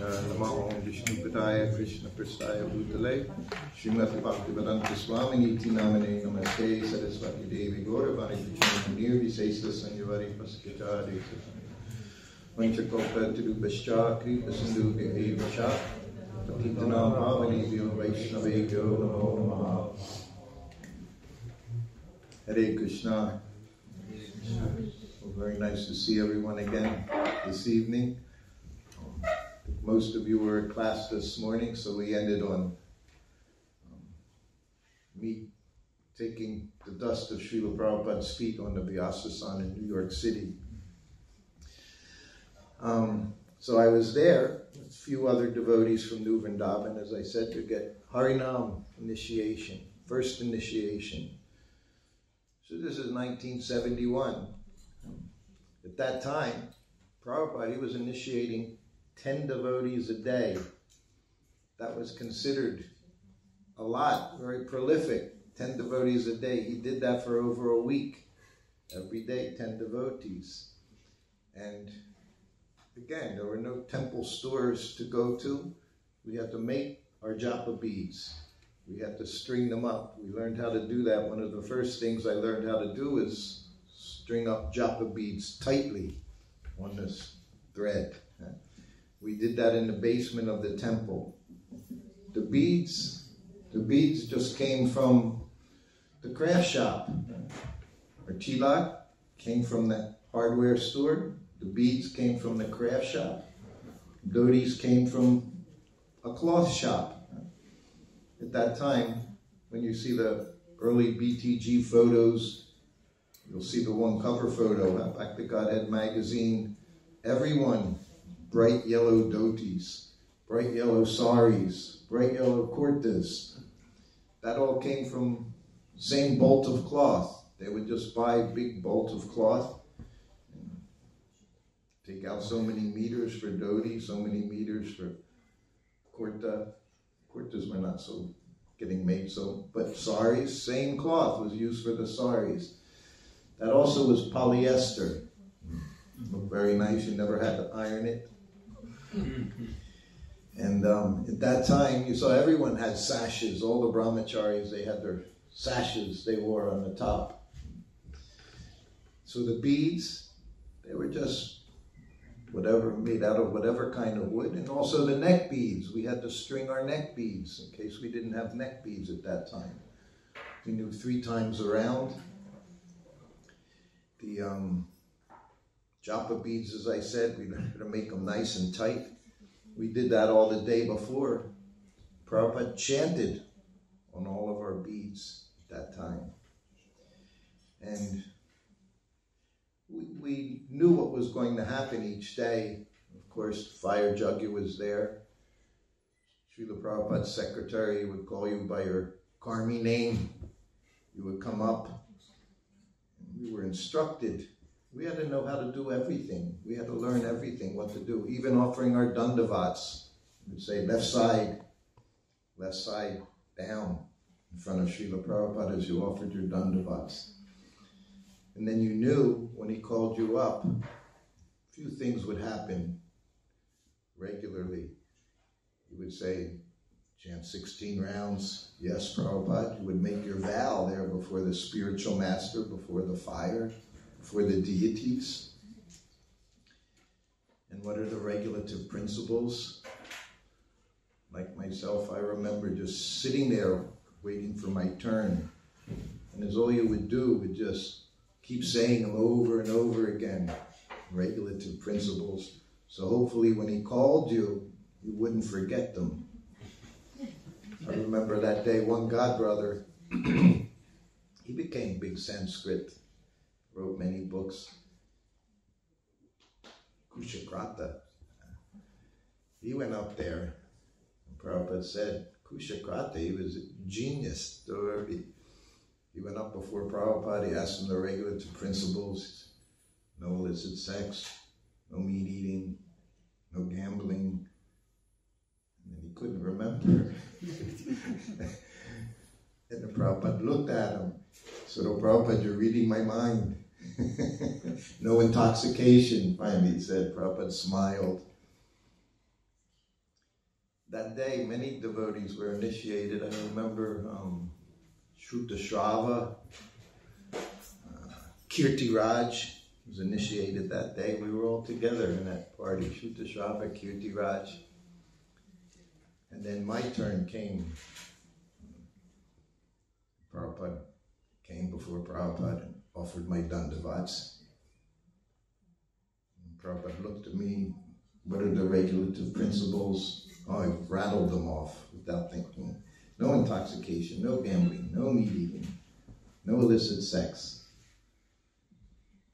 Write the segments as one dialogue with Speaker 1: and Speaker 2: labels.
Speaker 1: Namo Vishnupadaya Krishna Prasthaya Bhutale Srimati Bhaktivedanta Swamini Iti Namane Namaste Saraswati Devi Gauravani Krishna Nirvisesa Sanyavari Paskachari Vanchakopa Tirubhascha Kripa Sindhu Devasha Patitana Pavani Vyo Vaishnavegyo Namo Namaha Hare Krishna. Well, very nice to see everyone again this evening. Most of you were at class this morning, so we ended on me taking the dust of Srila Prabhupada's feet on the Vyasa-san in New York City. So I was there with a few other devotees from New Vrindavan, as I said, to get Harinam initiation, first initiation. So this is 1971. At that time, Prabhupada, he was initiating 10 devotees a day. That was considered a lot, very prolific, 10 devotees a day. He did that for over a week. Every day, 10 devotees. And again, there were no temple stores to go to. We had to make our japa beads. We had to string them up. We learned how to do that. One of the first things I learned how to do is string up japa beads tightly on this thread. We did that in the basement of the temple. The beads just came from the craft shop. Our tilak came from the hardware store. The beads came from the craft shop. Dhotis came from a cloth shop. At that time, when you see the early BTG photos, you'll see the one cover photo, Back to Godhead magazine. Everyone, bright yellow dhotis, bright yellow saris, bright yellow kurtas. That all came from the same bolt of cloth. They would just buy a big bolt of cloth, and take out so many meters for dhoti, so many meters for kurta. Kurtas were not so getting made so, but saris, same cloth was used for the saris. That also was polyester. Looked very nice, you never had to iron it. And at that time, you saw everyone had sashes. All the brahmacharis, they had their sashes they wore on the top. So the beads, they were just whatever, made out of whatever kind of wood. And also the neck beads. We had to string our neck beads in case we didn't have neck beads at that time. We knew 3 times around. The japa beads, as I said, we learned how to make them nice and tight. We did that all the day before. Prabhupada chanted on all of our beads at that time. And we knew what was going to happen each day. Of course, fire jugya was there. Srila Prabhupada's secretary would call you by your karmi name. You would come up. We were instructed. We had to know how to do everything. We had to learn everything, what to do. Even offering our dandavats. We'd say left side down in front of Srila Prabhupada as you offered your dandavats. And then you knew when he called you up, a few things would happen regularly. He would say, chant 16 rounds. Yes, Prabhupada. You would make your vow there before the spiritual master, before the fire, before the deities. And what are the regulative principles? Like myself, I remember just sitting there waiting for my turn. And as all you would do would just keep saying them over and over again. Regulative principles. So hopefully when he called you, you wouldn't forget them. I remember that day, one godbrother, he became big Sanskrit, wrote many books. Kushakrata. He went up there, and Prabhupada said, Kushakrata, he was a genius. He went up before Prabhupada, he asked him the regulative principles, no illicit sex, no meat eating, no gambling. And he couldn't remember. And the Prabhupada looked at him. Said, oh Prabhupada, you're reading my mind. No intoxication, finally he said. Prabhupada smiled. that day, many devotees were initiated. I remember Sruta, Kirti was initiated that day. We were all together in that party, Sruta, Kirti Raj. And then my turn came. Prabhupada came before Prabhupada and offered my dandavats. Prabhupada looked at me, what are the regulative principles? Oh, I rattled them off without thinking. No intoxication, no gambling, no meat eating, no illicit sex.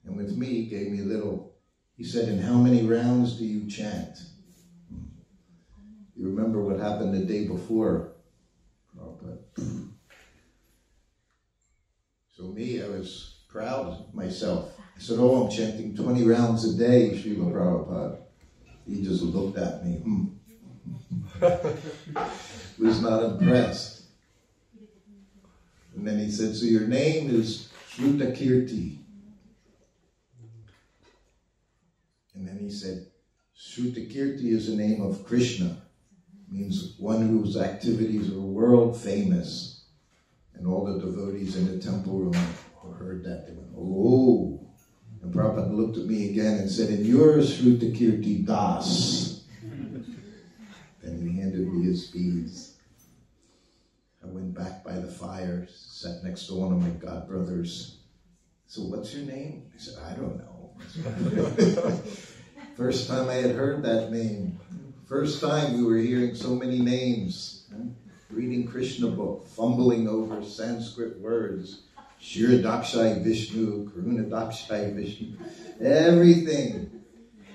Speaker 1: And with me, he gave me a little, he said, in how many rounds do you chant? You remember what happened the day before, Prabhupada. So me, I was proud of myself. I said, oh, I'm chanting 20 rounds a day, Srila Prabhupada. He just looked at me. Was not impressed. And then he said, so your name is Sruta Kirti. And then he said, Sruta Kirti is the name of Krishna. Means one whose activities are world famous. And all the devotees in the temple room heard that. They went, oh. And Prabhupada looked at me again and said, and you're Sruta Kirti Das. Then he handed me his beads. I went back by the fire, sat next to one of my godbrothers. So what's your name? I said, I don't know. First time I had heard that name. First time we were hearing so many names. Reading Krishna book, fumbling over Sanskrit words. Shiradakshai Vishnu, Karunadakshai Vishnu. Everything.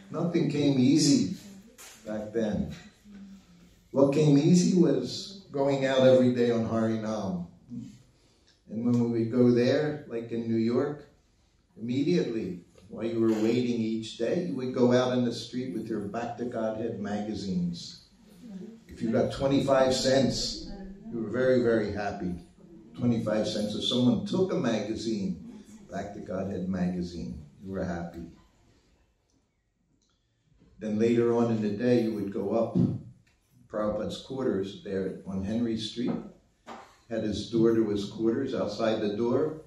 Speaker 1: Nothing came easy back then. What came easy was going out every day on Harinam. And when we would go there, like in New York, immediately, while you were waiting each day, you would go out in the street with your Back to Godhead magazines. If you got 25 cents, you were very, very happy. 25 cents. If someone took a magazine, Back to Godhead magazine, you were happy. Then later on in the day, you would go up Prabhupada's quarters there on Henry Street. Had his door to his quarters. Outside the door,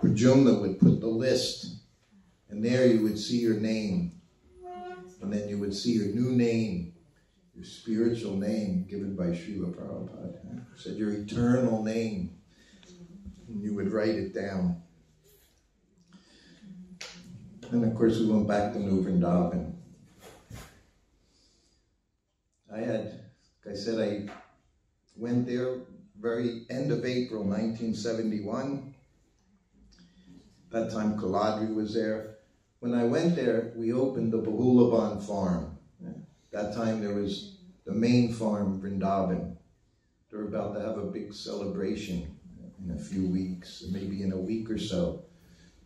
Speaker 1: Prajumna would put the list. And there you would see your name. And then you would see your new name, your spiritual name given by Srila Prabhupada. He said your eternal name. And you would write it down. And of course we went back to New Vrindavan. I went there very end of April 1971. That time Kaladri was there. When I went there, we opened the Bahulaban farm. That time there was the main farm, Vrindavan. They're about to have a big celebration in a few weeks, maybe in a week or so.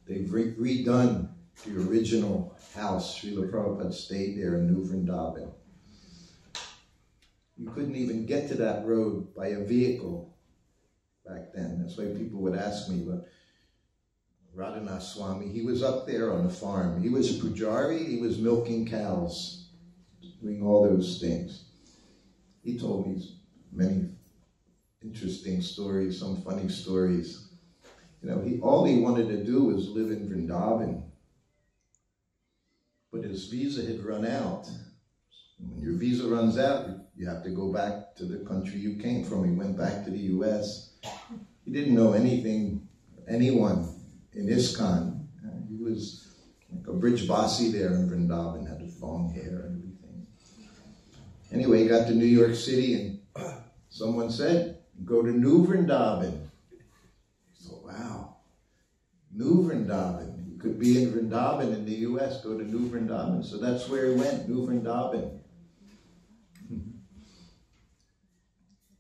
Speaker 1: They've redone the original house. Srila Prabhupada stayed there in New Vrindavan. You couldn't even get to that road by a vehicle back then. That's why people would ask me, but Radhanath Swami, he was up there on the farm. He was a pujari, he was milking cows, doing all those things. He told me many interesting stories, some funny stories. You know, all he wanted to do was live in Vrindavan. But his visa had run out. When your visa runs out, you have to go back to the country you came from. He went back to the US. He didn't know anything, anyone in ISKCON. He was like a Brijbasi there in Vrindavan, had long hair and everything. Anyway, he got to New York City and someone said, go to New Vrindavan. He thought, wow, New Vrindavan. You could be in Vrindavan in the US, go to New Vrindavan. So that's where he went, New Vrindavan.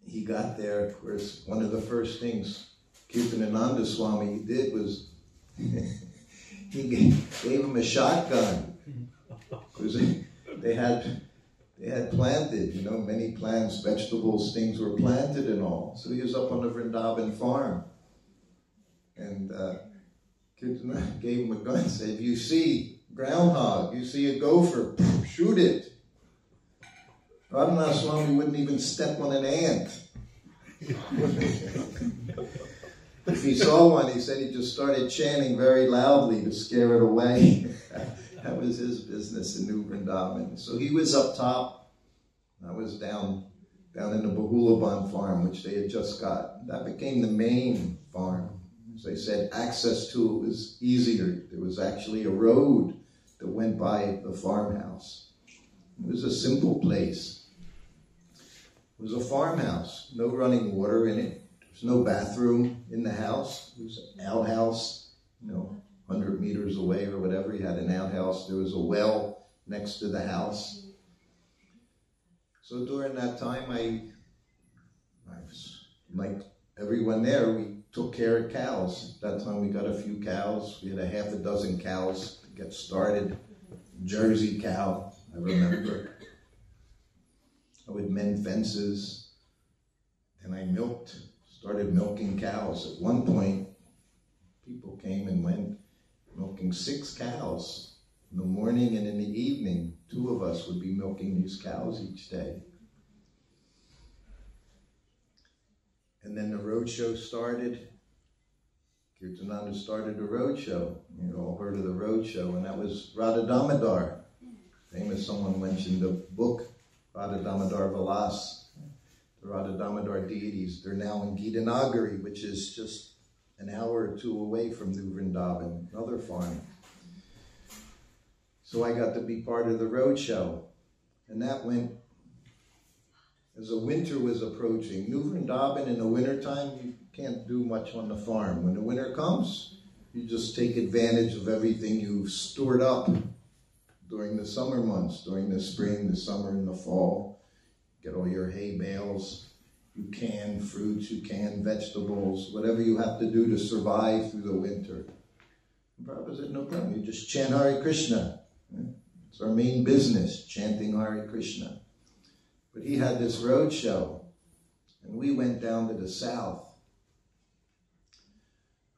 Speaker 1: He got there, of course, one of the first things Kirtanananda Swami did was he gave him a shotgun. Because they had planted, many plants, vegetables, things were planted and all. So he was up on the Vrindavan farm. And Kirtanananda gave him a gun and said, if you see groundhog, you see a gopher, shoot it. Radhanath Swami wouldn't even step on an ant. If he saw one, he said he just started chanting very loudly to scare it away. That was his business in New Vrindavan. So he was up top. I was down in the Bahulaban farm, which they had just got. That became the main farm. As I said, access to it was easier. There was actually a road that went by the farmhouse. It was a simple place. It was a farmhouse, no running water in it. There was no bathroom in the house. It was an outhouse, 100 meters away or whatever. He had an outhouse. There was a well next to the house. So during that time, I was like everyone there, we took care of cows. At that time, we got a few cows. We had a half a dozen cows to get started. Jersey cow, I remember. I would mend fences. Then I started milking cows. At one point, people came and went milking 6 cows. In the morning and in the evening, 2 of us would be milking these cows each day. And then the roadshow started. Kirtananda started the roadshow. You all heard of the roadshow, and that was Radha Damodar. Famous, someone mentioned the book, Radha Damodar Vilas. The Radha Damodar deities, they're now in Gitanagari, which is just an hour or 2 away from New Vrindavan, another farm. So I got to be part of the roadshow. And that went, as the winter was approaching. New Vrindavan in the wintertime, you can't do much on the farm. When the winter comes, you just take advantage of everything you've stored up during the summer months, during the spring, the summer, and the fall. Get all your hay bales, you can fruits, you can vegetables, whatever you have to do to survive through the winter. And Prabhupada said, no problem, you just chant Hare Krishna. It's our main business, chanting Hare Krishna. But he had this road show, and we went down to the south.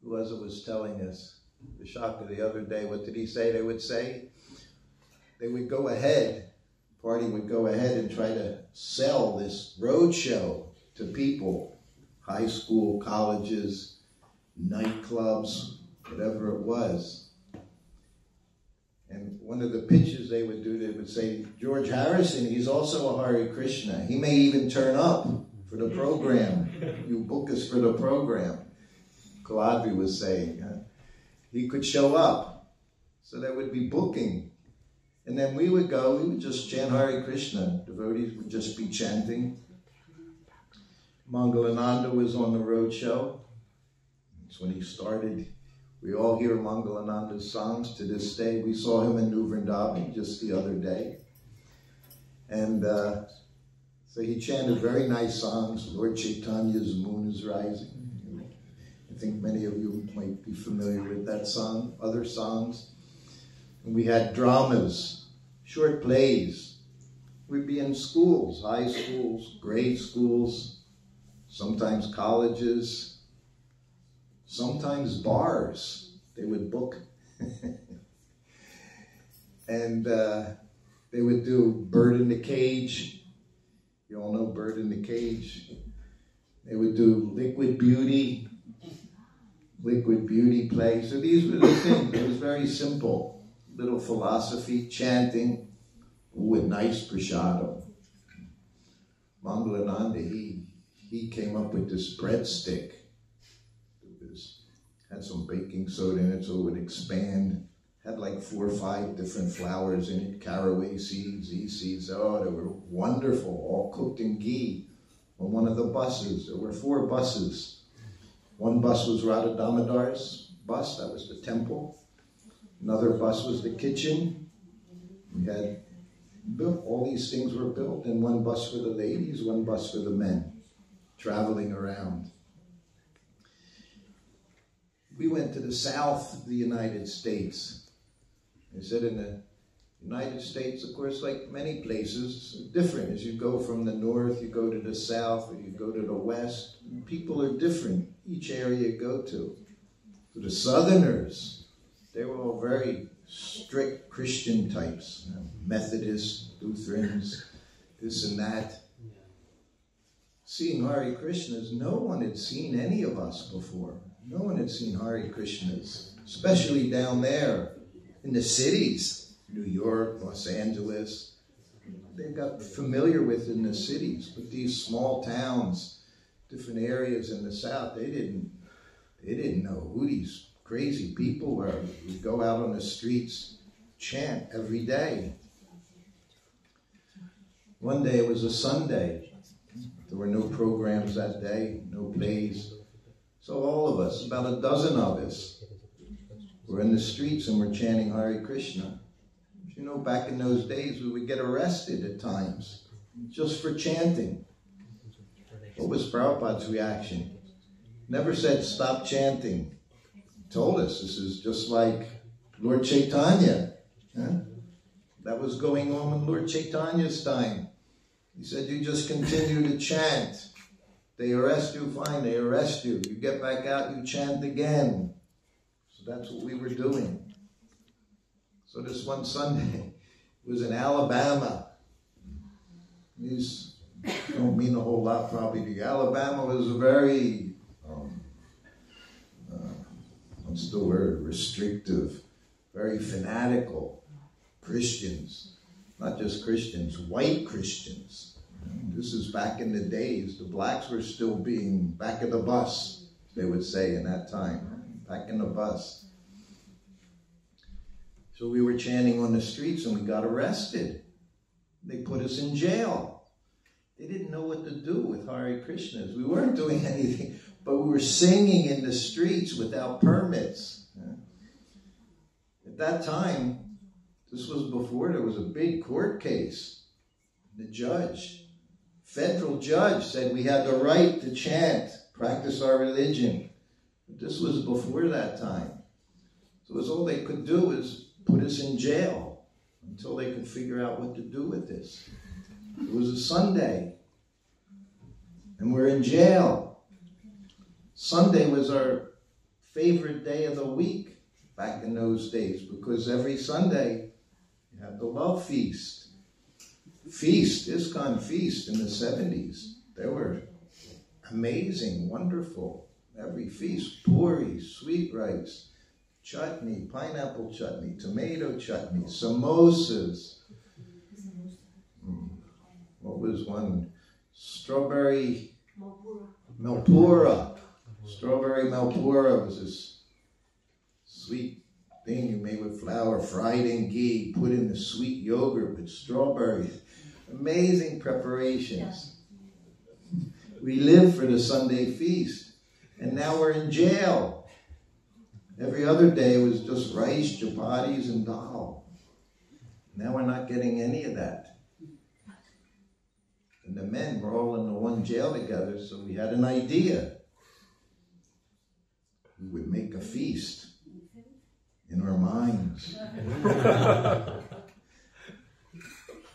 Speaker 1: Who was telling us, Vishaka, the other day, what did he say they would say? They would go ahead, the party would go ahead and try to sell this road show to people, high school, colleges, nightclubs, whatever it was. And one of the pitches they would do, they would say, George Harrison, he's also a Hare Krishna. He may even turn up for the program. You book us for the program. Kaladri was saying, he could show up. So there would be booking. And then we would go, we would just chant Hare Krishna. Devotees would just be chanting. Mangalananda was on the road show. That's when he started. We all hear Mangalananda's songs to this day. We saw him in New Vrindavan just the other day. And so he chanted very nice songs. Lord Chaitanya's moon is rising. I think many of you might be familiar with that song, other songs. And we had dramas, short plays. We'd be in schools, high schools, grade schools, sometimes colleges, sometimes bars. They would book. And they would do Bird in the Cage. You all know Bird in the Cage. They would do Liquid Beauty play. So these were the things. It was very simple. Little philosophy, chanting, with nice prasadam. Mangalananda, he came up with this breadstick. Had some baking soda in it so it would expand. Had like 4 or 5 different flours in it, caraway seeds, seeds. Oh, they were wonderful, all cooked in ghee. On one of the buses, there were 4 buses. One bus was Radha Damodar's bus, that was the temple. Another bus was the kitchen. We had built, all these things were built, and one bus for the ladies, one bus for the men, traveling around. We went to the south of the United States. They said in the United States, of course, like many places, it's different. As you go from the north, you go to the south, or you go to the west. People are different, each area you go to. So the Southerners, they were all very strict Christian types, Methodists, Lutherans. this and that. Seeing Hare Krishnas, no one had seen any of us before. No one had seen Hare Krishnas, especially down there in the cities, New York, Los Angeles. They got familiar with in the cities, but these small towns, different areas in the South, they didn't know who these crazy people were who would go out on the streets, chant every day. One day, it was a Sunday. There were no programs that day, no plays. So all of us, about a dozen of us, were in the streets and were chanting Hare Krishna. You know, back in those days, we would get arrested at times, just for chanting. What was Prabhupada's reaction? Never said, stop chanting. Told us this is just like Lord Chaitanya. That was going on in Lord Chaitanya's time. He said, you just continue to chant. They arrest you, fine, they arrest you. You get back out, you chant again. So that's what we were doing. So this one Sunday, it was in Alabama. These don't mean a whole lot probably to you. Alabama was a very, what's the word, restrictive, very fanatical Christians. Not just Christians, white Christians. This is back in the days. The blacks were still being back of the bus, they would say in that time. Back in the bus. So we were chanting on the streets and we got arrested. They put us in jail. They didn't know what to do with Hare Krishnas. We weren't doing anything, but we were singing in the streets without permits. At that time, this was before there was a big court case. The judge, federal judge, said we had the right to chant, practice our religion. But this was before that time. So it was all they could do is put us in jail until they could figure out what to do with this. It was a Sunday, and we're in jail. Sunday was our favorite day of the week back in those days, because every Sunday you had the love feast. ISKCON feast in the 70s. They were amazing, wonderful. Every feast, puri, sweet rice, chutney, pineapple chutney, tomato chutney, samosas. What was one? Strawberry Malpura. Strawberry Malpura was this sweet thing you made with flour, fried in ghee, put in the sweet yogurt with strawberries. Amazing preparations. We lived for the Sunday feast. And now we're in jail. Every other day was just rice, chapatis, and dal. Now we're not getting any of that. And the men were all in the one jail together, so we had an idea. We would make a feast in our minds.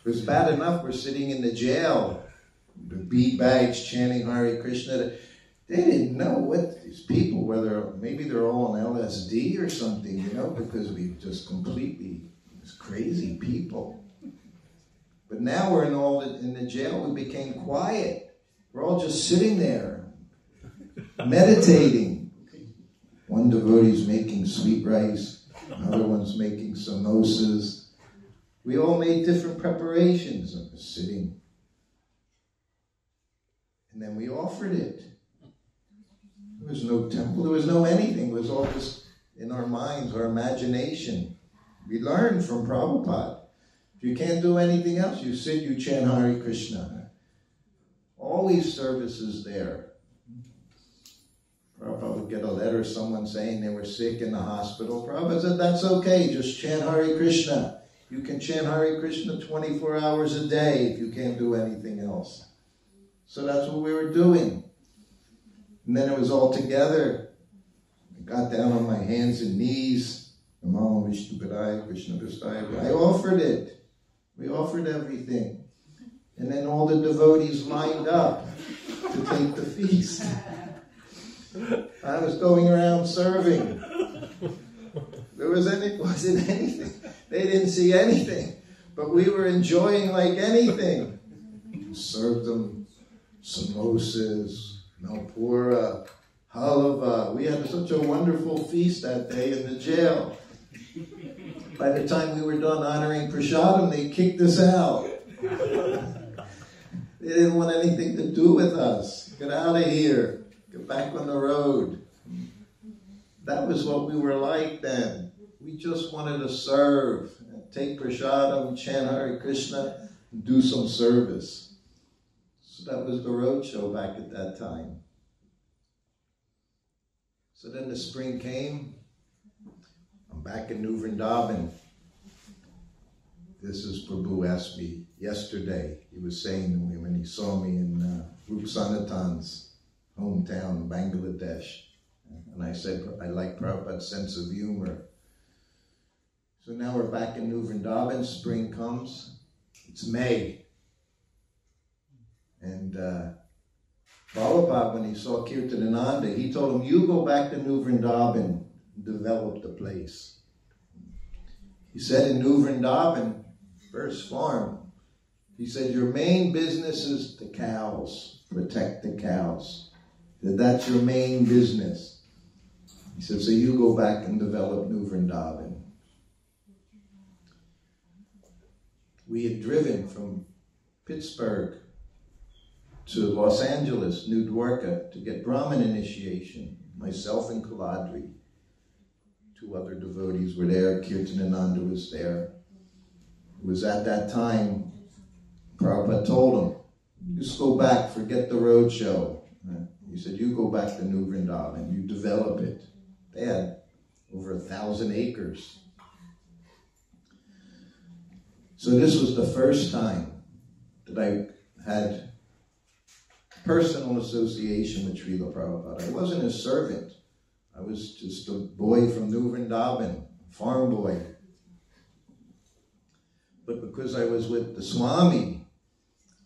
Speaker 1: It was bad enough we're sitting in the jail, the bead bags chanting Hare Krishna. They didn't know what these people, whether maybe they're all on LSD or something, you know, because we just completely, these crazy people. But now we're in the jail, we became quiet. We're all just sitting there, meditating. One devotee's making sweet rice, another one's making samosas. We all made different preparations of sitting. And then we offered it. There was no temple, there was no anything. It was all just in our minds, our imagination. We learned from Prabhupada. If you can't do anything else, you sit, you chant Hare Krishna. Always services there. Prabhupada would get a letter, someone saying they were sick in the hospital. Prabhupada said, that's okay, just chant Hare Krishna. You can chant Hare Krishna 24 hours a day if you can't do anything else. So that's what we were doing. And then it was all together. I got down on my hands and knees. I offered it. We offered everything. And then all the devotees lined up to take the feast. I was going around serving. There wasn't anything. They didn't see anything. But we were enjoying like anything. served them samosas, malpura, halava. We had such a wonderful feast that day in the jail. By the time we were done honoring prasadam, they kicked us out. They didn't want anything to do with us. Get out of here. Get back on the road. That was what we were like then. We just wanted to serve, take prasadam, chant Hare Krishna, and do some service. So that was the road show back at that time. So then the spring came. I'm back in New Vrindavan. This is Prabhu asked me yesterday. He was saying to me when he saw me in Rup Sanatan's hometown, Bangladesh. And I said, I like Prabhupada's sense of humor. So now we're back in New Vrindavan. Spring comes. It's May. And Prabhupada, when he saw Kirtanananda, he told him, you go back to New Vrindavan and develop the place. He said in New Vrindavan, first farm, he said, your main business is the cows. Protect the cows. He said, that's your main business. He said, so you go back and develop New Vrindavan. We had driven from Pittsburgh to Los Angeles, New Dwarka, to get Brahmin initiation. Myself and Kaladri. 2 other devotees were there. Kirtanananda was there. It was at that time, Prabhupada told him, just go back, forget the road show. He said, you go back to New Vrindavan, you develop it. They had over 1,000 acres. So this was the first time that I had personal association with Srila Prabhupada. I wasn't a servant. I was just a boy from New Vrindavan, farm boy. But because I was with the Swami,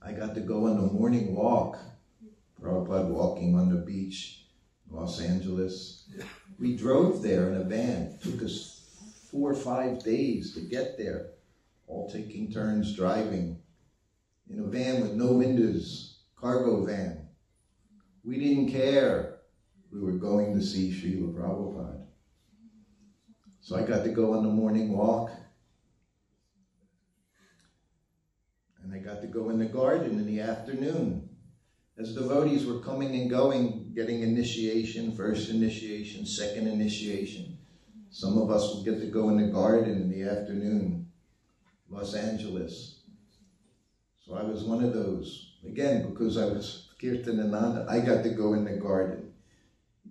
Speaker 1: I got to go on a morning walk. Prabhupada walking on the beach, Los Angeles. We drove there in a van. It took us 4 or 5 days to get there, all taking turns driving in a van with no windows, cargo van. We didn't care. We were going to see Srila Prabhupada. So I got to go on the morning walk. And I got to go in the garden in the afternoon. As devotees were coming and going, getting initiation, first initiation, second initiation. Some of us would get to go in the garden in the afternoon, Los Angeles. So I was one of those. Again, because I was Kirtanananda, I got to go in the garden.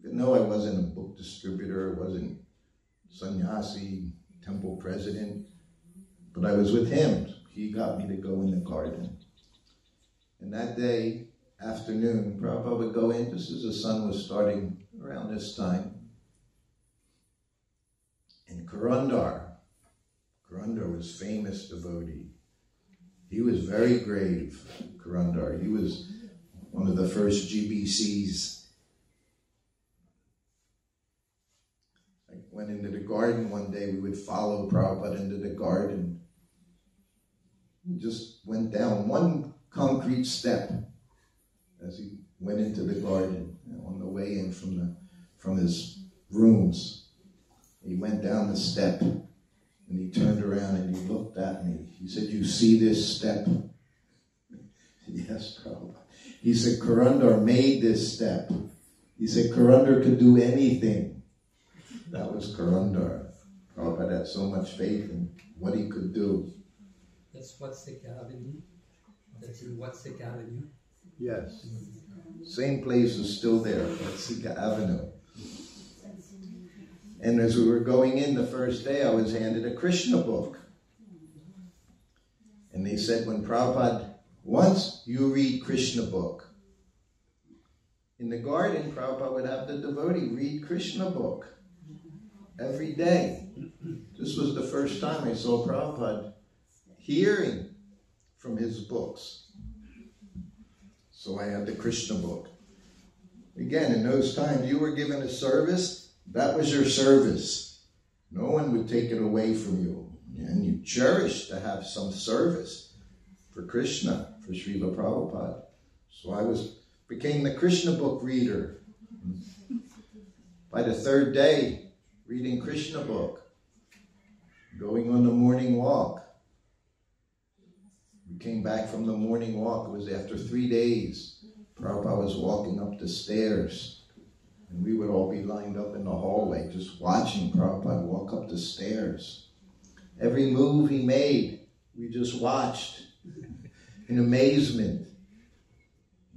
Speaker 1: Even though I wasn't a book distributor, I wasn't sannyasi, temple president, but I was with him. He got me to go in the garden. And that day, afternoon, Prabhupada would go in just as the sun was starting around this time. And Kurandar was famous devotee. He was very grave, Kurandar. He was one of the first GBCs. I went into the garden one day. We would follow Prabhupada into the garden. He just went down one concrete step as he went into the garden on the way in from his rooms. He went down the step and he turned around and he looked at me. He said, you see this step? Yes, Prabhupada. He said, Kurandar made this step. He said, Kurandar could do anything. That was Kurandar. Prabhupada had so much faith in what he could do.
Speaker 2: That's Watsika Avenue. That's in Watsika Avenue.
Speaker 1: Yes. Same place is still there, Watsika Avenue. And as we were going in the first day, I was handed a Krishna book. And they said, when Prabhupada, once you read Krishna book. In the garden, Prabhupada would have the devotee read Krishna book every day. This was the first time I saw Prabhupada hearing from his books. So I had the Krishna book. Again, in those times, you were given a service. That was your service. No one would take it away from you. And you cherished to have some service for Krishna, for Srila Prabhupada. So I became the Krishna book reader. By the third day, reading Krishna book, going on the morning walk. We came back from the morning walk. It was after 3 days. Prabhupada was walking up the stairs. And we would all be lined up in the hallway just watching Prabhupada walk up the stairs. Every move he made, we just watched in amazement.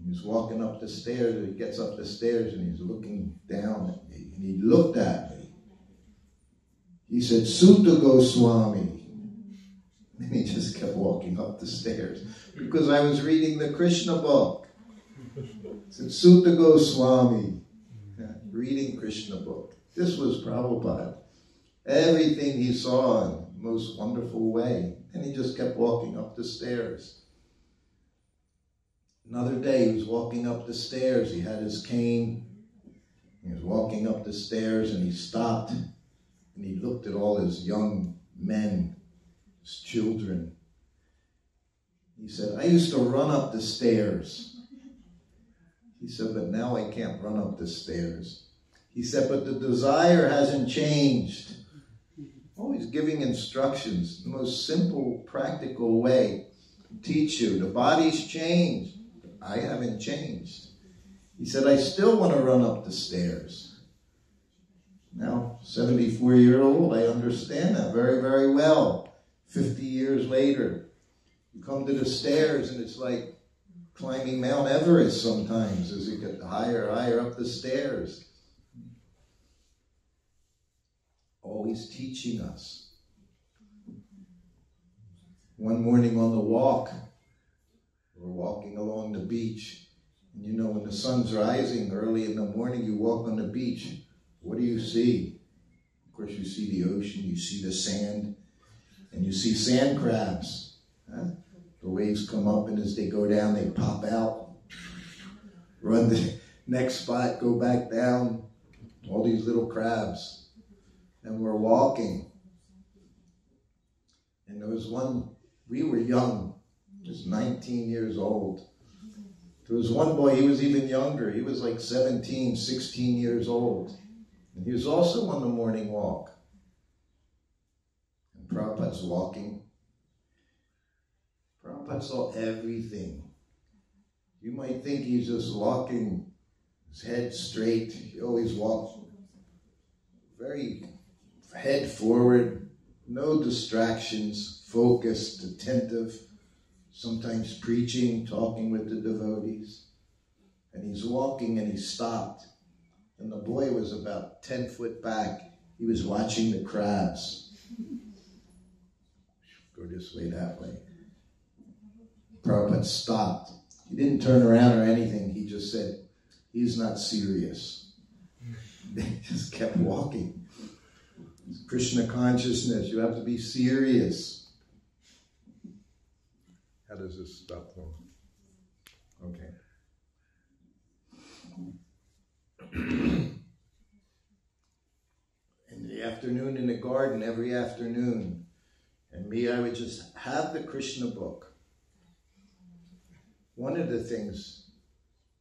Speaker 1: He was walking up the stairs, and he gets up the stairs and he's looking down at me. And he looked at me. He said, Sruta Goswami. And he just kept walking up the stairs because I was reading the Krishna book. He said, Sruta Goswami. Reading Krishna book. This was Prabhupada. Everything he saw in the most wonderful way. And he just kept walking up the stairs. Another day he was walking up the stairs. He had his cane. He was walking up the stairs and he stopped. And he looked at all his young men, his children. He said, I used to run up the stairs. He said, but now I can't run up the stairs. He said, but the desire hasn't changed. Always giving instructions, the most simple, practical way to teach you. The body's changed, but I haven't changed. He said, I still want to run up the stairs. Now, 74-year-old, I understand that very, very well. 50 years later, you come to the stairs and it's like climbing Mount Everest sometimes as you get higher and higher up the stairs. Always teaching us. One morning on the walk, we're walking along the beach. And you know, when the sun's rising early in the morning, you walk on the beach. What do you see? Of course, you see the ocean, you see the sand, and you see sand crabs. Huh? The waves come up, and as they go down, they pop out, run the next spot, go back down, all these little crabs. And we're walking. And there was one, we were young, just 19 years old. There was one boy, he was even younger. He was like 17, 16 years old. And he was also on the morning walk. And Prabhupada's walking. Prabhupada saw everything. You might think he's just walking his head straight. He always walked very head forward, no distractions, focused, attentive, sometimes preaching, talking with the devotees. And he's walking and he stopped. And the boy was about 10 foot back. He was watching the crabs. Go this way, that way. Prabhupada stopped. He didn't turn around or anything. He just said, he's not serious. They just kept walking. It's Krishna consciousness. You have to be serious.
Speaker 3: How does this stop them?
Speaker 1: Okay. In the afternoon in the garden, every afternoon, and me, I would just have the Krishna book. One of the things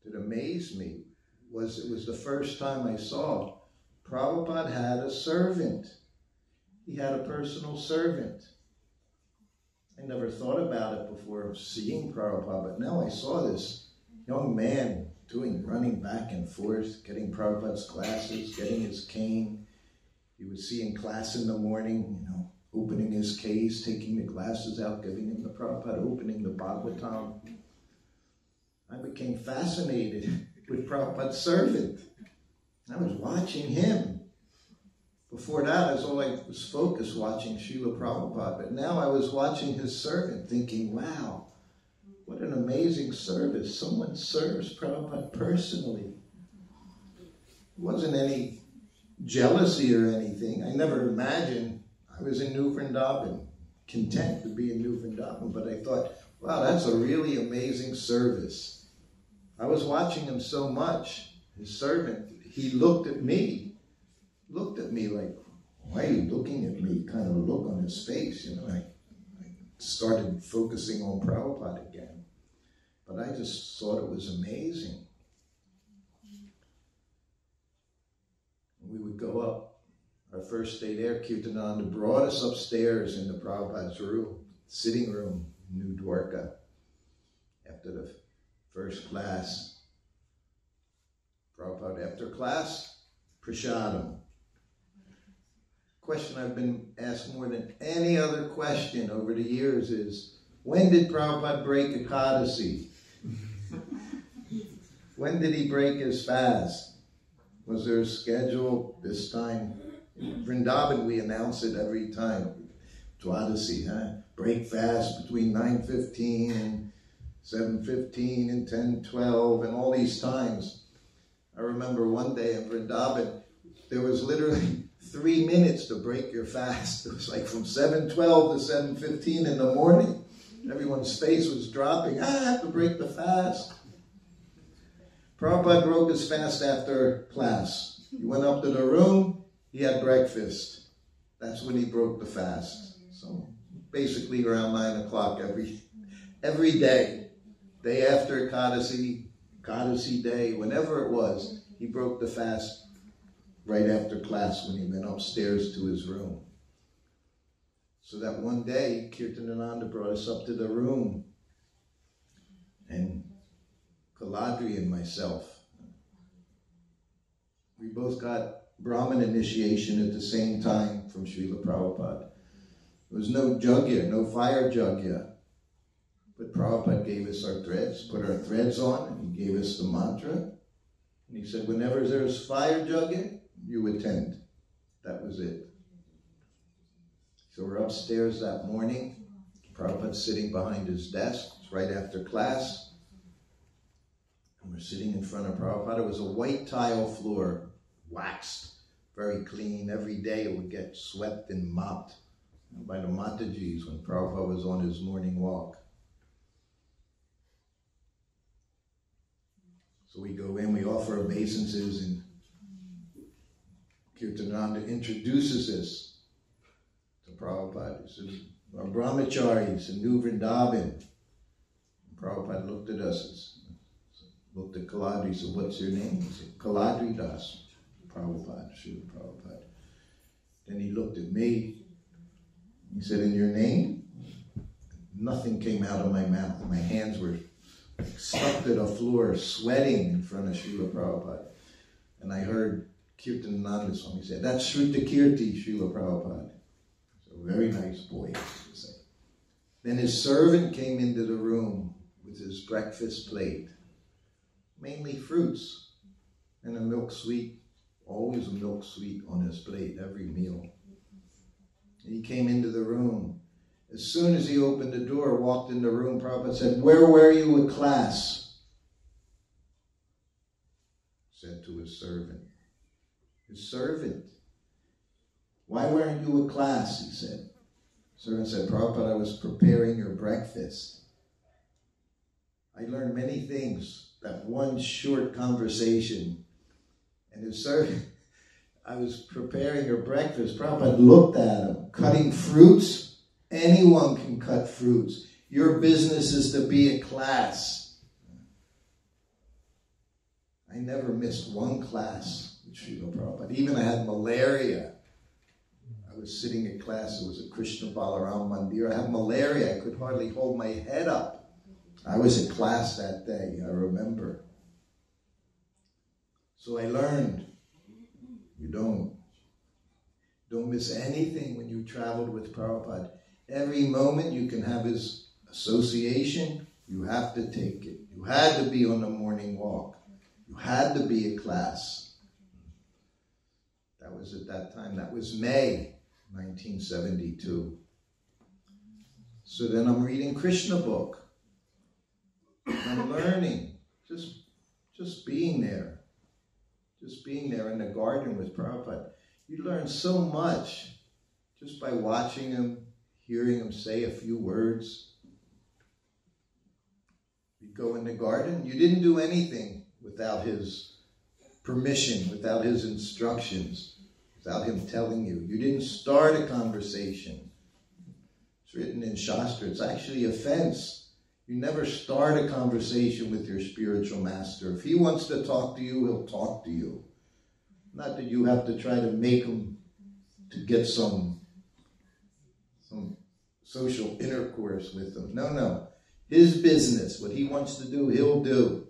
Speaker 1: that amazed me was it was the first time I saw Prabhupada had a servant. He had a personal servant. I never thought about it before seeing Prabhupada, but now I saw this young man running back and forth, getting Prabhupada's classes, getting his cane. He would see in class in the morning, opening his case, taking the glasses out, giving him the Prabhupada, opening the Bhagavatam. I became fascinated with Prabhupada's servant. I was watching him. Before that, I was focused watching Srila Prabhupada, but now I was watching his servant thinking, wow, what an amazing service. Someone serves Prabhupada personally. It wasn't any jealousy or anything. I never imagined I was in New Vrindavan, content to be in New Vrindavan, but I thought, wow, that's a really amazing service. I was watching him so much, his servant, he looked at me like, why are you looking at me? Kind of a look on his face, I started focusing on Prabhupada again. But I just thought it was amazing. We would go up. Our first day there, Kirtananda brought us upstairs into Prabhupada's room, sitting room, New Dwarka. After the first class, Prabhupada, after class, prasadam. Question I've been asked more than any other question over the years is, when did Prabhupada break Ekadasi? When did he break his fast? Was there a schedule this time? In Vrindavan, we announce it every time. Dwadasi, break fast between 9:15 and 7:15 and 10:12 and all these times. I remember one day in Vrindavan, there was literally 3 minutes to break your fast. It was like from 7:12 to 7:15 in the morning. Everyone's face was dropping. I have to break the fast. Prabhupada broke his fast after class. He went up to the room, he had breakfast. That's when he broke the fast. So basically around 9 o'clock every day. Day after Ekadasi day, whenever it was, he broke the fast right after class when he went upstairs to his room. So that one day, Kirtananda brought us up to the room, and Kaladri and myself, we both got Brahmin initiation at the same time from Srila Prabhupada. There was no jugya, no fire jugya. But Prabhupada gave us our threads, put our threads on, and he gave us the mantra. And he said, whenever there's fire jugya, you attend. That was it. So we're upstairs that morning. Prabhupada's sitting behind his desk. It's right after class. And we're sitting in front of Prabhupada. It was a white tile floor, waxed, very clean. Every day it would get swept and mopped by the Matajis when Prabhupada was on his morning walk. So we go in, we offer obeisances, and Kirtananda introduces us to Prabhupada. He says, our brahmacharis in New Vrindavan. And Prabhupada looked at us, looked at Kaladri, said, what's your name? He said, Kaladri Das. Prabhupada, Srila Prabhupada. Then he looked at me. He said, in your name? Nothing came out of my mouth. My hands were stuck to the floor, sweating in front of Srila Prabhupada. And I heard Kirtananda Swami say, that's Sruta Kirti, Srila Prabhupada. So very nice boy, to say. Then his servant came into the room with his breakfast plate. Mainly fruits and a milk sweet, always a milk sweet on his plate, every meal. And he came into the room. As soon as he opened the door, walked in the room, Prabhupada said, where were you at class? Said to his servant. His servant. Why weren't you at class? He said. Servant said, Prabhupada, I was preparing your breakfast. I learned many things, that one short conversation. And his servant, I was preparing your breakfast. Prabhupada looked at him, cutting fruits. Anyone can cut fruits. Your business is to be at class. I never missed one class with Srila Prabhupada. Even I had malaria. I was sitting at class. It was a Krishna Balaram Mandir. I had malaria. I could hardly hold my head up. I was at class that day, I remember. So I learned, you don't miss anything when you traveled with Prabhupada. Every moment you can have his association, you have to take it. You had to be on the morning walk. You had to be at class. That was at that time. That was May 1972. So then I'm reading Krishna book. I'm learning. Just being there. Just being there in the garden with Prabhupada. You learn so much just by watching him, hearing him say a few words. You go in the garden, you didn't do anything without his permission, without his instructions, without him telling you. You didn't start a conversation. It's written in Shastra. It's actually offense You never start a conversation with your spiritual master. If he wants to talk to you, he'll talk to you. Not that you have to try to make him to get some social intercourse with him. No. His business, what he wants to do, he'll do.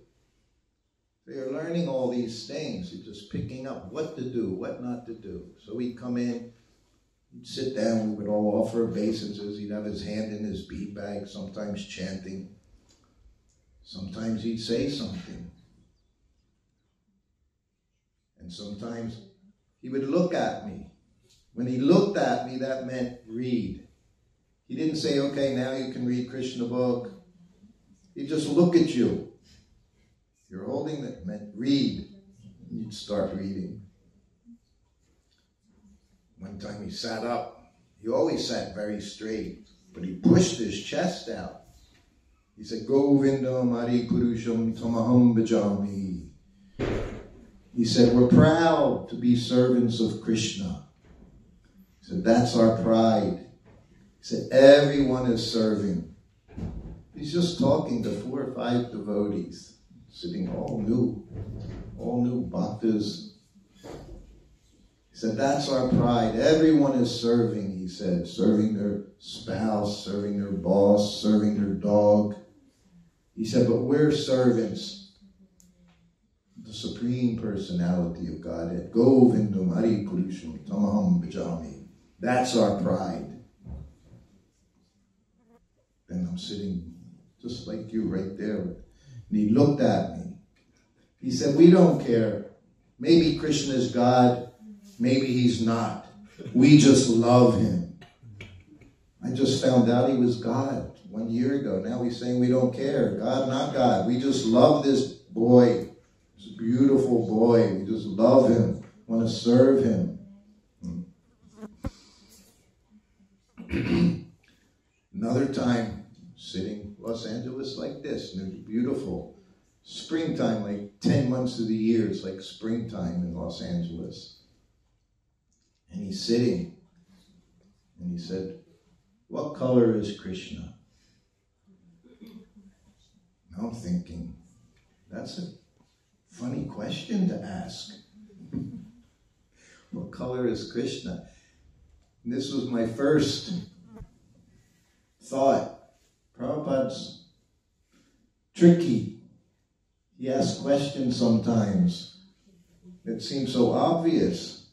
Speaker 1: So you're learning all these things. You're just picking up what to do, what not to do. So we'd come in, he'd sit down, we would all offer obeisances. He'd have his hand in his bead bag, sometimes chanting. Sometimes he'd say something. And sometimes he would look at me. When he looked at me, that meant read. He didn't say, okay, now you can read Krishna book. He'd just look at you. You're holding it, meant read. And you'd start reading. One time he sat up. He always sat very straight, but he pushed his chest out. He said, Govindam Hari Purusham Tamaham Bhajami. He said, we're proud to be servants of Krishna. He said, that's our pride. He said, everyone is serving. He's just talking to 4 or 5 devotees, sitting all new bhaktas. He said, that's our pride. Everyone is serving, he said, serving their spouse, serving their boss, serving their dog. He said, but we're servants. The Supreme Personality of Godhead. Govindam Hari Purusham Tamaham Bhajami. That's our pride. And I'm sitting just like you right there. And he looked at me. He said, we don't care. Maybe Krishna is God. Maybe he's not. We just love him. I just found out he was God 1 year ago. Now he's saying we don't care. God, not God. We just love this boy. This beautiful boy. We just love him. Want to serve him. Another time, sitting Los Angeles like this, and it was beautiful. Springtime, like 10 months of the year, it's like springtime in Los Angeles. And he's sitting, and he said, what color is Krishna? Now I'm thinking, that's a funny question to ask. What color is Krishna? And this was my first thought. Prabhupada's tricky. He asks questions sometimes that seem so obvious.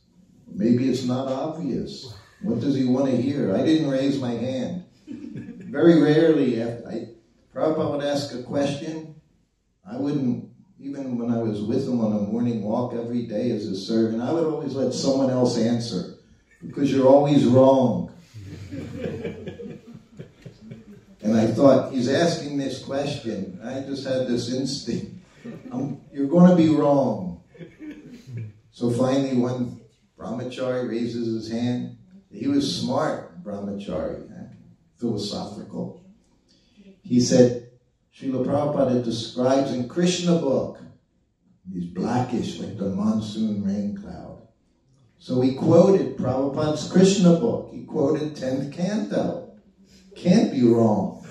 Speaker 1: Maybe it's not obvious. What does he want to hear? I didn't raise my hand. Very rarely, Prabhupada would ask a question. I wouldn't, even when I was with him on a morning walk every day as a servant, I would always let someone else answer, because you're always wrong. And I thought, he's asking this question. I just had this instinct. You're going to be wrong. So finally, one brahmachari raises his hand. He was smart, brahmachari, philosophical. He said, Srila Prabhupada describes in Krishna book, he's blackish like the monsoon rain cloud. So he quoted Prabhupada's Krishna book. He quoted 10th canto. Can't be wrong.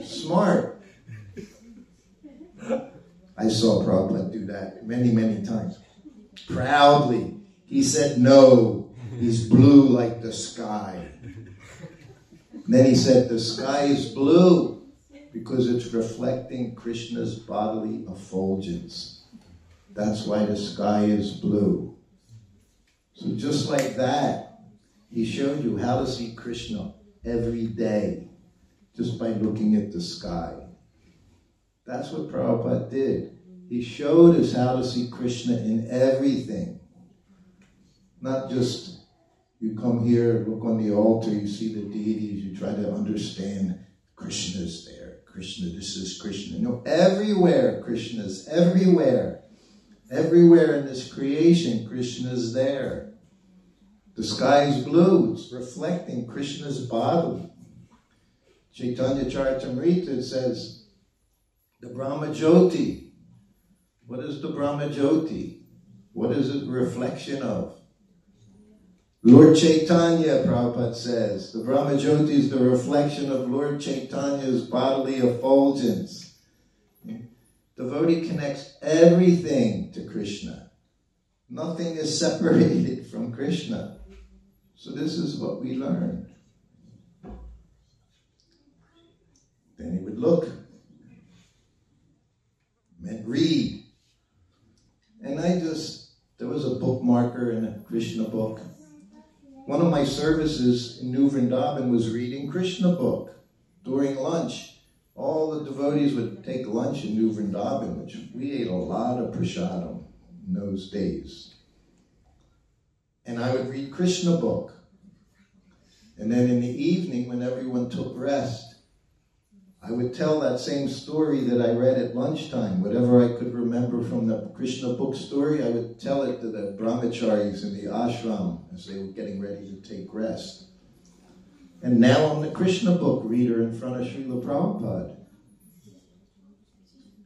Speaker 1: Smart. I saw Prabhupada do that many, many times. Proudly. He said, no, he's blue like the sky. And then he said, the sky is blue because it's reflecting Krishna's bodily effulgence. That's why the sky is blue. So just like that, he showed you how to see Krishna every day, just by looking at the sky. That's what Prabhupada did. He showed us how to see Krishna in everything. Not just, you come here, look on the altar, you see the deities, you try to understand Krishna's there. Krishna, this is Krishna. No, everywhere Krishna's, everywhere. Everywhere in this creation, Krishna's there. The sky is blue, it's reflecting Krishna's body. Chaitanya Charitamrita says, the Brahma Jyoti. What is the Brahma Jyoti? What is it a reflection of? Lord Chaitanya, Prabhupada says, the Brahmajyoti is the reflection of Lord Chaitanya's bodily effulgence. Devotee connects everything to Krishna. Nothing is separated from Krishna. So this is what we learn. Then he would look, and read. And there was a bookmarker in a Krishna book. One of my services in New Vrindavan was reading Krishna book during lunch. All the devotees would take lunch in New Vrindavan, which we ate a lot of prasadam in those days. And I would read Krishna book. And then in the evening, when everyone took rest, I would tell that same story that I read at lunchtime. Whatever I could remember from the Krishna book story, I would tell it to the brahmacharis in the ashram as they were getting ready to take rest. And now I'm the Krishna book reader in front of Srila Prabhupada.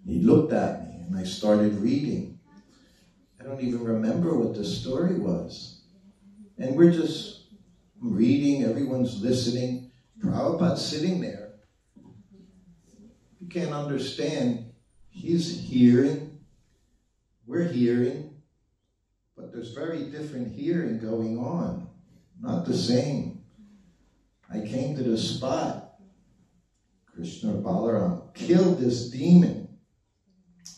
Speaker 1: He looked at me and I started reading. I don't even remember what the story was. And we're just reading, everyone's listening. Prabhupada's sitting there. You can't understand. He's hearing. We're hearing. But there's very different hearing going on. Not the same. I came to the spot. Krishna Balaram killed this demon.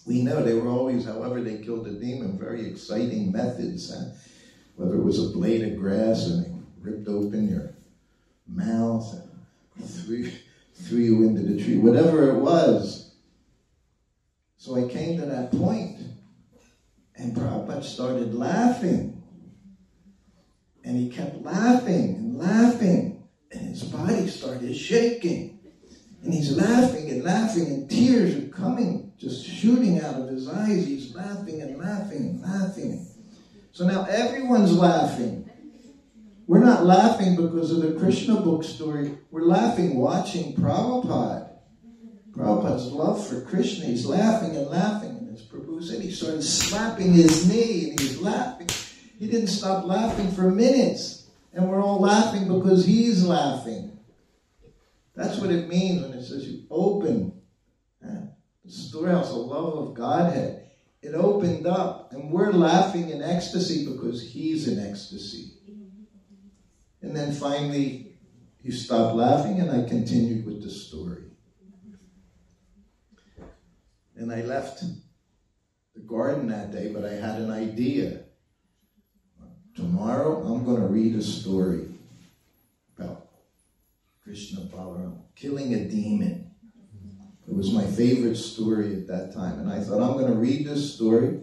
Speaker 1: We know they were always, however they killed the demon, very exciting methods. Whether it was a blade of grass and they ripped open your mouth and threw you into the tree, whatever it was. So I came to that point, and Prabhupada started laughing. And he kept laughing and laughing, and his body started shaking. And he's laughing, and tears are coming, just shooting out of his eyes. He's laughing and laughing and laughing. So now everyone's laughing. We're not laughing because of the Krishna book story. We're laughing watching Prabhupada. Prabhupada's love for Krishna. He's laughing and laughing. And as Prabhu said, he started slapping his knee and he's laughing. He didn't stop laughing for minutes. And we're all laughing because he's laughing. That's what it means when it says you open the storehouse, the love of Godhead. It opened up and we're laughing in ecstasy because he's in ecstasy. And then finally, he stopped laughing and I continued with the story. And I left the garden that day, but I had an idea. Tomorrow, I'm going to read a story about Krishna Balaram killing a demon. It was my favorite story at that time. And I thought, I'm going to read this story.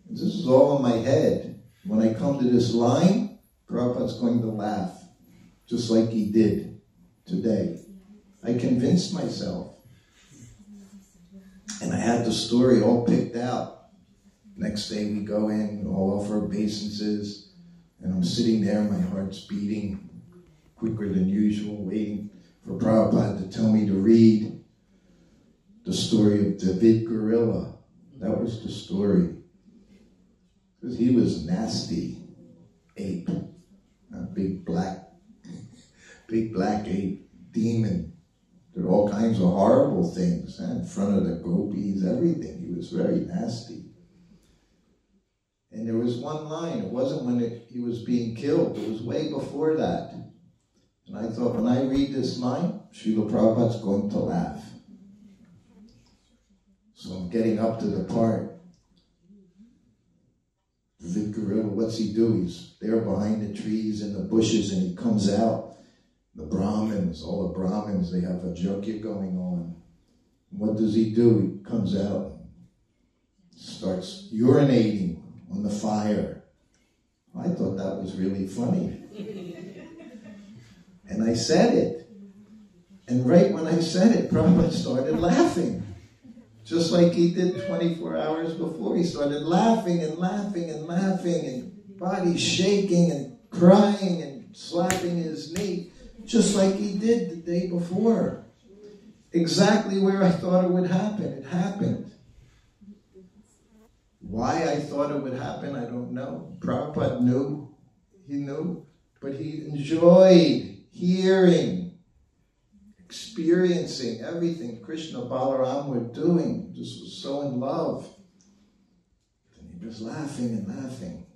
Speaker 1: This is all in my head. When I come to this line, Prabhupada's going to laugh, just like he did today. I convinced myself. And I had the story all picked out. Next day we go in, all offer obeisances, and I'm sitting there, my heart's beating quicker than usual, waiting for Prabhupada to tell me to read the story of David Gorilla. That was the story. Because he was nasty ape. A big black ape demon. Did all kinds of horrible things in front of the gopis, everything. He was very nasty. And there was one line. It wasn't when he was being killed. It was way before that. And I thought, when I read this line, Srila Prabhupada's going to laugh. So I'm getting up to the part. The gorilla, what's he do? He's there behind the trees and the bushes, and he comes out. The Brahmins, all the Brahmins, they have a yajna going on. What does he do? He comes out and starts urinating on the fire. I thought that was really funny. And I said it. And right when I said it, Prabhupada started laughing. Just like he did 24 hours before. He started laughing and laughing and laughing, and body shaking and crying and slapping his knee, just like he did the day before. Exactly where I thought it would happen. It happened. Why I thought it would happen, I don't know. Prabhupada knew. He knew, but he enjoyed hearing, experiencing everything Krishna and Balaram were doing. Just was so in love. And he was laughing and laughing.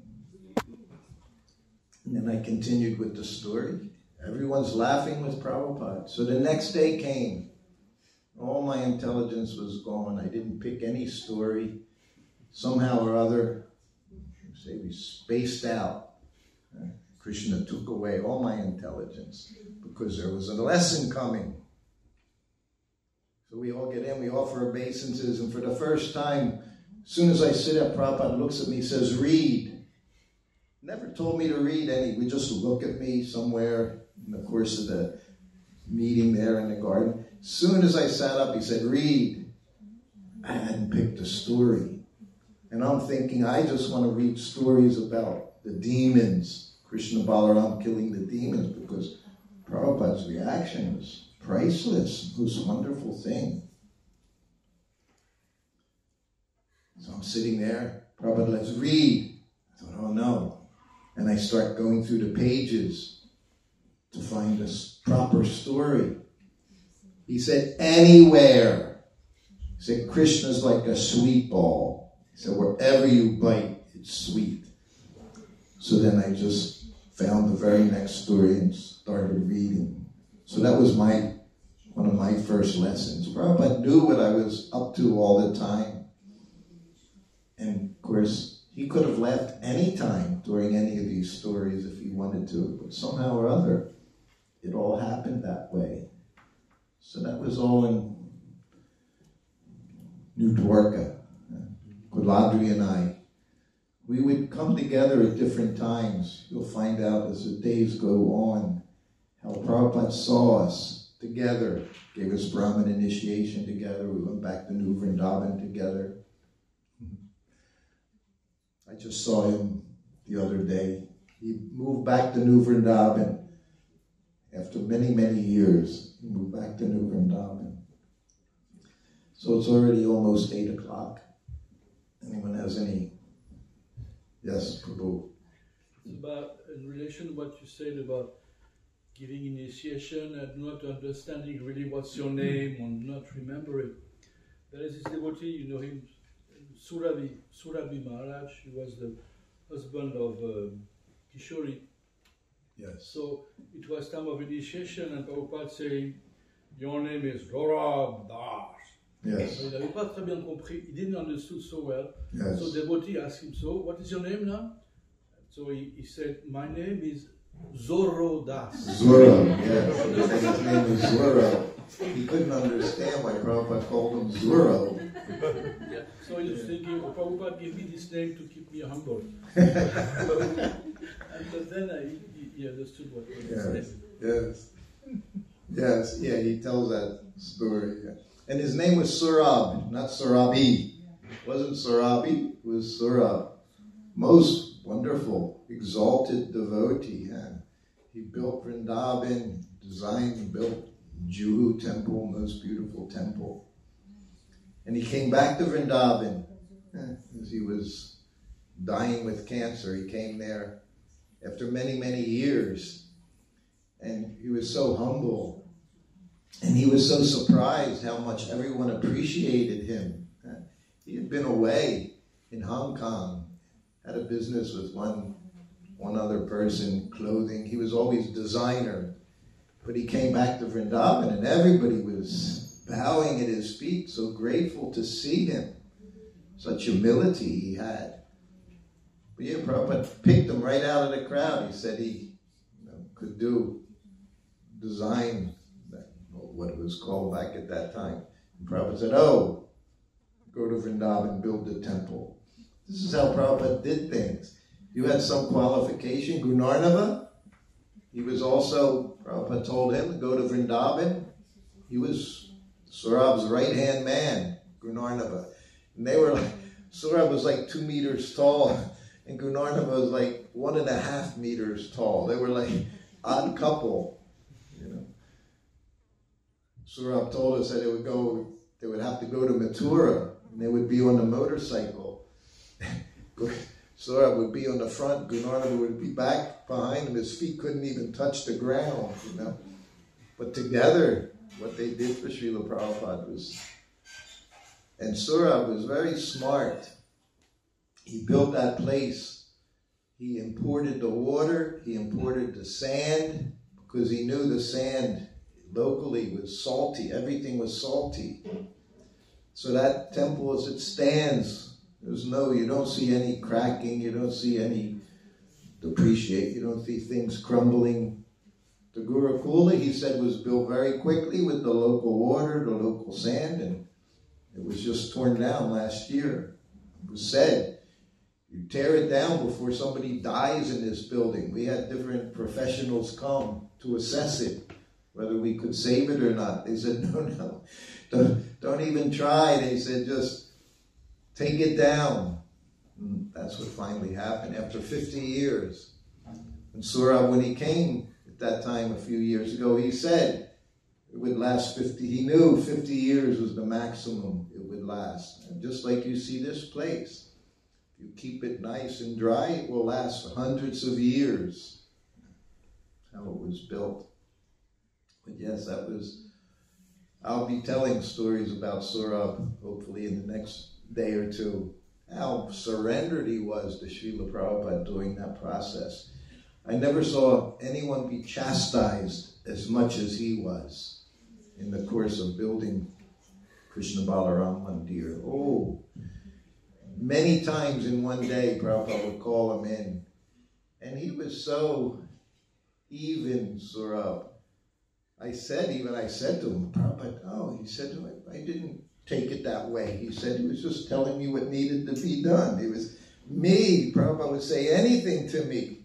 Speaker 1: And then I continued with the story. Everyone's laughing with Prabhupada. So the next day came. All my intelligence was gone. I didn't pick any story. Somehow or other, say we spaced out. Krishna took away all my intelligence because there was a lesson coming. So we all get in, we offer obeisances, and for the first time, as soon as I sit up, Prabhupada looks at me, says, read. Never told me to read any. We just look at me somewhere in the course of the meeting there in the garden. As soon as I sat up, he said, read. I hadn't picked a story. And I'm thinking, I just want to read stories about the demons, Krishna Balaram killing the demons, because Prabhupada's reaction was priceless. It was a wonderful thing. So I'm sitting there, Prabhupada, let's read. I thought, oh no. And I start going through the pages to find a proper story. He said, anywhere. He said, Krishna's like a sweet ball. He said, wherever you bite, it's sweet. So then I just found the very next story and started reading. So that was one of my first lessons. Prabhupada knew what I was up to all the time. And of course, he could have left any time during any of these stories if he wanted to, but somehow or other, it all happened that way. So that was all in New Dwarka. Kuladri and I, we would come together at different times. You'll find out as the days go on how Prabhupada saw us together, gave us Brahmin initiation together. We went back to New Vrindavan together. I just saw him the other day. He moved back to New Vrindavan after many, many years. He moved back to New Vrindavan. So it's already almost 8 o'clock. Anyone has any? Yes, Prabhu.
Speaker 3: It's about, in relation to what you said about giving initiation and not understanding really what's your name or not remembering. There is this devotee, you know him, Surabhi Maharaj. He was the husband of Kishori.
Speaker 1: Yes.
Speaker 3: So it was time of initiation and Prabhupada saying, your name is Gaurav Das.
Speaker 1: Yes.
Speaker 3: So il n'avait pas très bien compris. He didn't understood so well.
Speaker 1: Yes.
Speaker 3: So the devotee asked him, so what is your name now? So he said, my name is Zorro Das.
Speaker 1: Zorro, yes. His name is Zorro. He couldn't understand why Prabhupada called him Zorro.
Speaker 3: Yeah. So he was thinking, Prabhupada gave me this name to keep me humble. And then he understood what he said.
Speaker 1: Yes. Yes, yeah, he tells that story. Yeah. And his name was Surab, not Surabhi. It wasn't Surabhi, it was Surab. Most wonderful, exalted devotee. Yeah. He built Vrindavan, designed and built Juhu temple, most beautiful temple. And he came back to Vrindavan as he was dying with cancer. He came there after many, many years. And he was so humble. And he was so surprised how much everyone appreciated him. He had been away in Hong Kong, had a business with one other person, clothing. He was always designer. But he came back to Vrindavan and everybody was bowing at his feet, so grateful to see him. Such humility he had. But yeah, Prabhupada picked him right out of the crowd. He said he could design what it was called back at that time. And Prabhupada said, oh, go to Vrindavan, build the temple. This is how Prabhupada did things. You had some qualification, Gunarnava. He was also, Prabhupada told him to go to Vrindavan. He was Surab's right-hand man, Gunarnava. And they were like, Surab was like 2 meters tall, and Gunarnava was like 1.5 meters tall. They were like odd couple. Surab told us that they would have to go to Mathura, and they would be on a motorcycle. Sora would be on the front, Gunarva would be back behind him. His feet couldn't even touch the ground, you know. But together, what they did for Srila Prabhupada was... And Sora was very smart. He built that place. He imported the water. He imported the sand because he knew the sand locally was salty. Everything was salty. So that temple as it stands, you don't see any cracking, you don't see any depreciate, you don't see things crumbling. The Gurukula, he said, was built very quickly with the local water, the local sand, and it was just torn down last year. It was said, you tear it down before somebody dies in this building. We had different professionals come to assess it, whether we could save it or not. They said, no, don't even try. They said, just take it down. And that's what finally happened after 50 years. And Sura, when he came at that time a few years ago, he said it would last 50. He knew 50 years was the maximum it would last. And just like you see this place, if you keep it nice and dry, it will last for hundreds of years. That's how it was built. But yes, I'll be telling stories about Sura hopefully in the next day or two, how surrendered he was to Srila Prabhupada during that process. I never saw anyone be chastised as much as he was in the course of building Krishna Balaram Mandir. Oh, many times in one day Prabhupada would call him in, and he was so even, Sura. I said to him, Prabhupada, he said, I didn't take it that way. He said he was just telling me what needed to be done. It was me. Prabhupada would say anything to me.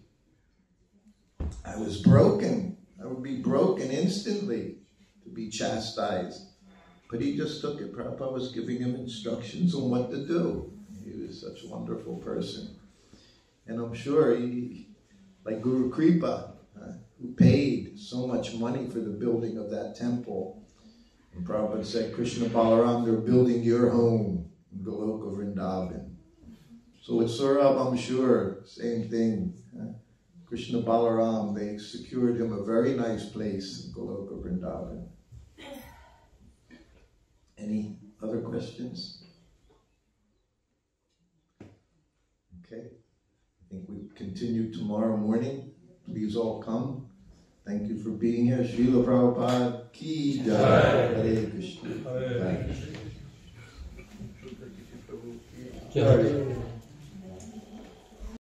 Speaker 1: I was broken. I would be broken instantly to be chastised. But he just took it. Prabhupada was giving him instructions on what to do. He was such a wonderful person. And I'm sure he, like Guru Kripa, who paid so much money for the building of that temple. And Prabhupada said, Krishna Balaram, they're building your home in Goloka Vrindavan. So with Saurabh, I'm sure, same thing. Krishna Balaram, they secured him a very nice place in Goloka Vrindavan. Any other questions? Okay. I think we continue tomorrow morning. Please all come. Thank you for being here. Srila Prabhupada ki jai. Hare Krishna.
Speaker 2: Jai.